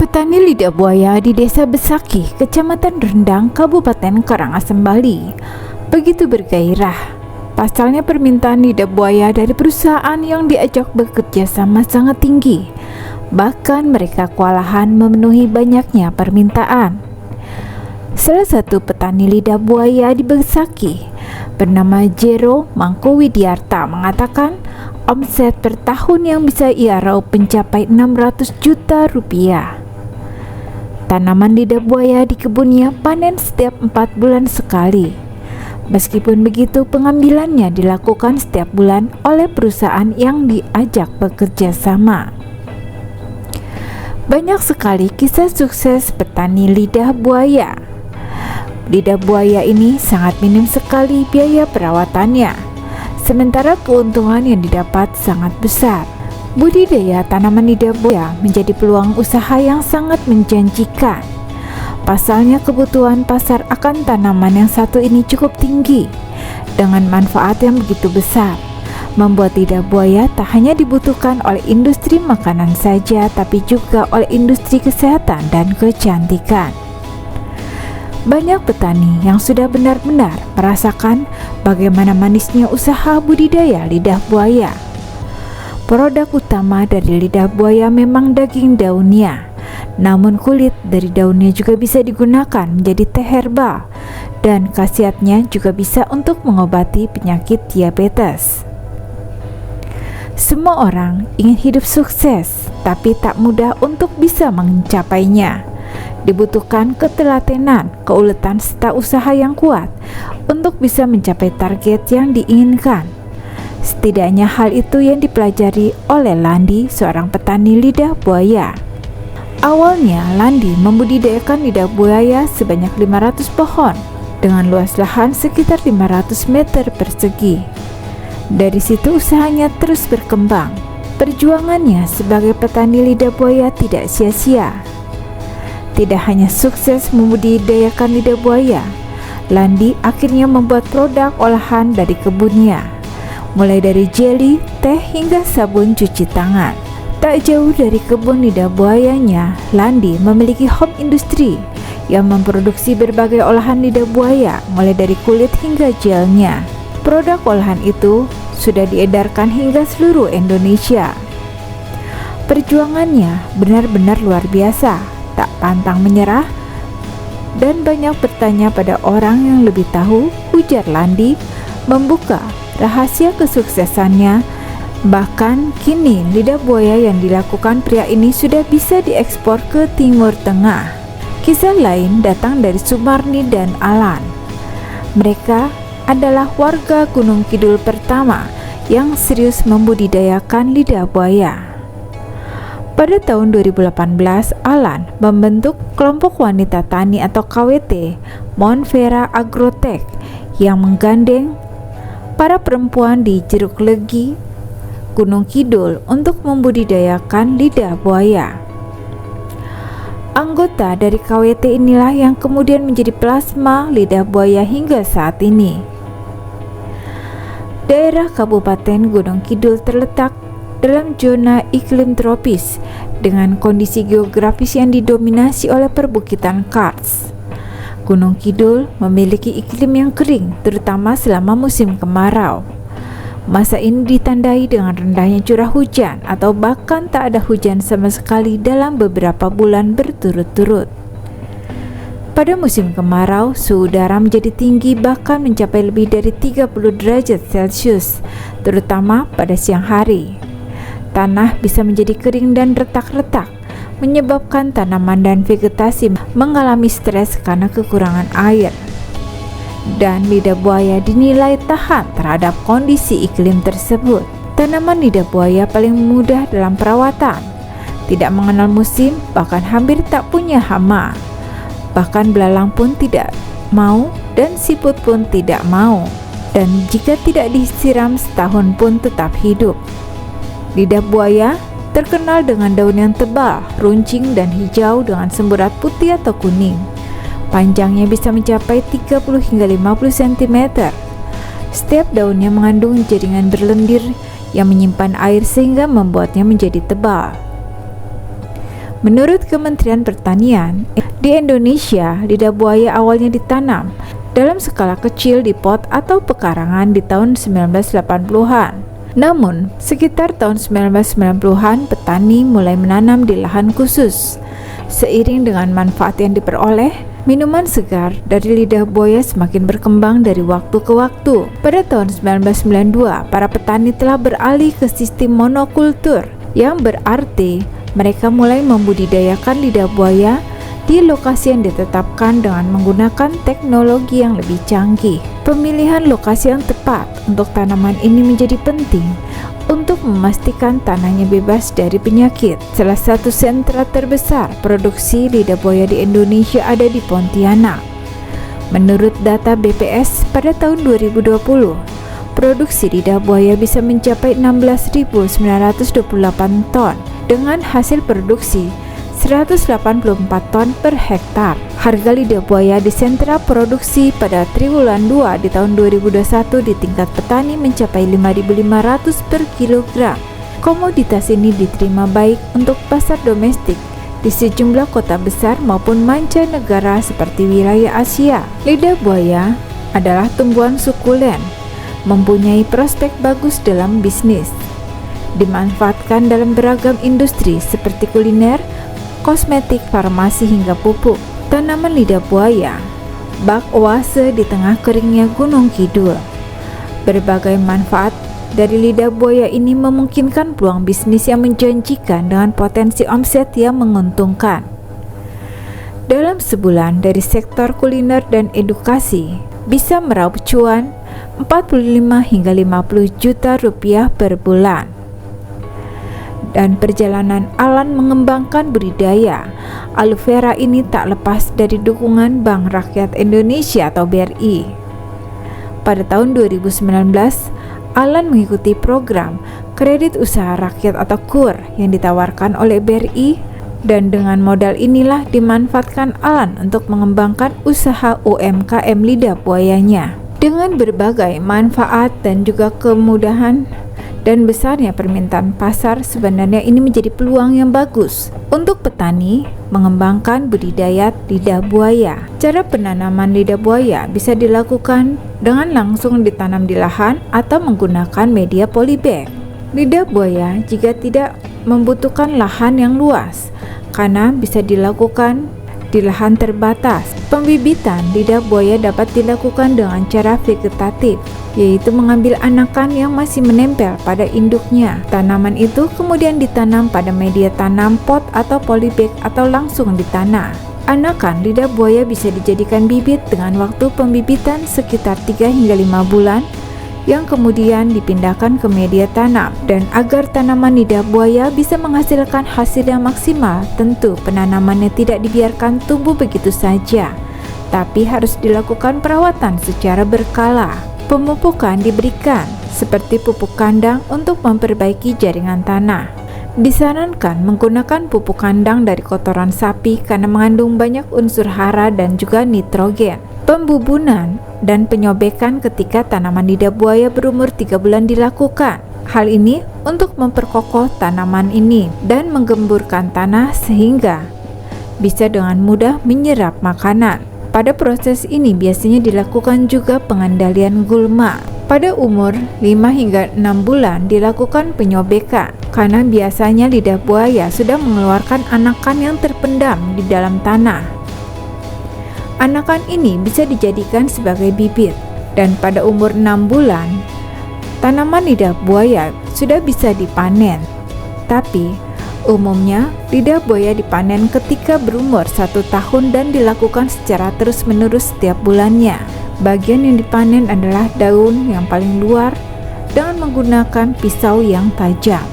Petani lidah buaya di Desa Besaki, Kecamatan Rendang, Kabupaten Karangasem, Bali, begitu bergairah. Pasalnya permintaan lidah buaya dari perusahaan yang diajak bekerja sama sangat tinggi. Bahkan mereka kewalahan memenuhi banyaknya permintaan. Salah satu petani lidah buaya di Besaki bernama Jero Mangkowidiarta mengatakan omset per tahun yang bisa ia raup mencapai 600 juta rupiah. Tanaman lidah buaya di kebunnya panen setiap 4 bulan sekali. Meskipun begitu, pengambilannya dilakukan setiap bulan oleh perusahaan yang diajak bekerja sama. Banyak sekali kisah sukses petani lidah buaya. Lidah buaya ini sangat minim sekali biaya perawatannya, sementara keuntungan yang didapat sangat besar. Budidaya tanaman lidah buaya menjadi peluang usaha yang sangat menjanjikan. Pasalnya kebutuhan pasar akan tanaman yang satu ini cukup tinggi, dengan manfaat yang begitu besar. Membuat lidah buaya tak hanya dibutuhkan oleh industri makanan saja, tapi juga oleh industri kesehatan dan kecantikan. Banyak petani yang sudah benar-benar merasakan bagaimana manisnya usaha budidaya lidah buaya. Produk utama dari lidah buaya memang daging daunnya, namun kulit dari daunnya juga bisa digunakan menjadi teh herbal, dan khasiatnya juga bisa untuk mengobati penyakit diabetes. Semua orang ingin hidup sukses, tapi tak mudah untuk bisa mencapainya. Dibutuhkan ketelatenan, keuletan, serta usaha yang kuat untuk bisa mencapai target yang diinginkan. Setidaknya hal itu yang dipelajari oleh Landi, seorang petani lidah buaya. Awalnya, Landi membudidayakan lidah buaya sebanyak 500 pohon dengan luas lahan sekitar 500 meter persegi. Dari situ usahanya terus berkembang. Perjuangannya sebagai petani lidah buaya tidak sia-sia. Tidak hanya sukses membudidayakan lidah buaya, Landi akhirnya membuat produk olahan dari kebunnya, mulai dari jeli, teh, hingga sabun cuci tangan. Tak jauh dari kebun lidah buayanya, Landi memiliki home industry yang memproduksi berbagai olahan lidah buaya, mulai dari kulit hingga gelnya. Produk olahan itu sudah diedarkan hingga seluruh Indonesia. Perjuangannya benar-benar luar biasa, tak pantang menyerah, dan banyak bertanya pada orang yang lebih tahu, ujar Landi, membuka rahasia kesuksesannya. Bahkan kini lidah buaya yang dilakukan pria ini sudah bisa diekspor ke Timur Tengah. Kisah lain datang dari Sumarni dan Alan. Mereka adalah warga Gunung Kidul pertama yang serius membudidayakan lidah buaya. Pada tahun 2018, Alan membentuk kelompok wanita tani atau KWT Mount Vera Agrotech yang menggandeng para perempuan di Jeruk Legi, Gunung Kidul untuk membudidayakan lidah buaya. Anggota dari KWT inilah yang kemudian menjadi plasma lidah buaya hingga saat ini. Daerah Kabupaten Gunung Kidul terletak dalam zona iklim tropis dengan kondisi geografis yang didominasi oleh perbukitan karst. Gunung Kidul memiliki iklim yang kering, terutama selama musim kemarau. Masa ini ditandai dengan rendahnya curah hujan atau bahkan tak ada hujan sama sekali dalam beberapa bulan berturut-turut. Pada musim kemarau, suhu udara menjadi tinggi bahkan mencapai lebih dari 30 derajat Celcius, terutama pada siang hari. Tanah bisa menjadi kering dan retak-retak, menyebabkan tanaman dan vegetasi mengalami stres karena kekurangan air. Dan lidah buaya dinilai tahan terhadap kondisi iklim tersebut. Tanaman lidah buaya paling mudah dalam perawatan, tidak mengenal musim, bahkan hampir tak punya hama. Bahkan belalang pun tidak mau dan siput pun tidak mau. Dan jika tidak disiram setahun pun tetap hidup. Lidah buaya terkenal dengan daun yang tebal, runcing dan hijau dengan semburat putih atau kuning. Panjangnya bisa mencapai 30 hingga 50 cm. Setiap daunnya mengandung jaringan berlendir yang menyimpan air sehingga membuatnya menjadi tebal. Menurut Kementerian Pertanian, di Indonesia lidah buaya awalnya ditanam dalam skala kecil di pot atau pekarangan di tahun 1980-an. Namun, sekitar tahun 1990-an petani mulai menanam di lahan khusus. Seiring dengan manfaat yang diperoleh, minuman segar dari lidah buaya semakin berkembang dari waktu ke waktu. Pada tahun 1992, para petani telah beralih ke sistem monokultur, yang berarti mereka mulai membudidayakan lidah buaya di lokasi yang ditetapkan dengan menggunakan teknologi yang lebih canggih. Pemilihan lokasi yang tepat untuk tanaman ini menjadi penting untuk memastikan tanahnya bebas dari penyakit. Salah satu sentra terbesar produksi lidah buaya di Indonesia ada di Pontianak. Menurut data BPS pada tahun 2020, produksi lidah buaya bisa mencapai 16.928 ton dengan hasil produksi 184 ton per hektar. Harga lidah buaya di sentra produksi pada triwulan 2 di tahun 2021 di tingkat petani mencapai 5.500 per kilogram. Komoditas ini diterima baik untuk pasar domestik di sejumlah kota besar maupun mancanegara seperti wilayah Asia. Lidah buaya adalah tumbuhan sukulen, mempunyai prospek bagus dalam bisnis. Dimanfaatkan dalam beragam industri seperti kuliner, kosmetik, farmasi hingga pupuk. Tanaman lidah buaya bak oase di tengah keringnya Gunung Kidul. Berbagai manfaat dari lidah buaya ini memungkinkan peluang bisnis yang menjanjikan dengan potensi omset yang menguntungkan. Dalam sebulan dari sektor kuliner dan edukasi bisa meraup cuan 45 hingga 50 juta rupiah per bulan. Dan perjalanan Alan mengembangkan budidaya aloe vera ini tak lepas dari dukungan Bank Rakyat Indonesia atau BRI. Pada tahun 2019, Alan mengikuti program Kredit Usaha Rakyat atau KUR yang ditawarkan oleh BRI, dan dengan modal inilah dimanfaatkan Alan untuk mengembangkan usaha UMKM lidah buayanya. Dengan berbagai manfaat dan juga kemudahan dan besarnya permintaan pasar, sebenarnya ini menjadi peluang yang bagus untuk petani mengembangkan budidaya lidah buaya. Cara penanaman lidah buaya bisa dilakukan dengan langsung ditanam di lahan atau menggunakan media polybag. Lidah buaya jika tidak membutuhkan lahan yang luas karena bisa dilakukan di lahan terbatas. Pembibitan lidah buaya dapat dilakukan dengan cara vegetatif, yaitu mengambil anakan yang masih menempel pada induknya. Tanaman itu kemudian ditanam pada media tanam pot atau polybag atau langsung di tanah. Anakan lidah buaya bisa dijadikan bibit dengan waktu pembibitan sekitar 3 hingga 5 bulan yang kemudian dipindahkan ke media tanam. Dan agar tanaman lidah buaya bisa menghasilkan hasil yang maksimal, tentu penanamannya tidak dibiarkan tumbuh begitu saja, tapi harus dilakukan perawatan secara berkala. Pemupukan diberikan seperti pupuk kandang untuk memperbaiki jaringan tanah. Disarankan menggunakan pupuk kandang dari kotoran sapi karena mengandung banyak unsur hara dan juga nitrogen. Pembubunan dan penyobekan ketika tanaman lidah buaya berumur 3 bulan dilakukan. Hal ini untuk memperkokoh tanaman ini dan menggemburkan tanah sehingga bisa dengan mudah menyerap makanan. Pada proses ini biasanya dilakukan juga pengendalian gulma. Pada umur 5 hingga 6 bulan dilakukan penyobekan karena biasanya lidah buaya sudah mengeluarkan anakan yang terpendam di dalam tanah. Anakan ini bisa dijadikan sebagai bibit, dan pada umur 6 bulan tanaman lidah buaya sudah bisa dipanen. Tapi umumnya lidah buaya dipanen ketika berumur 1 tahun dan dilakukan secara terus-menerus setiap bulannya. Bagian yang dipanen adalah daun yang paling luar dengan menggunakan pisau yang tajam.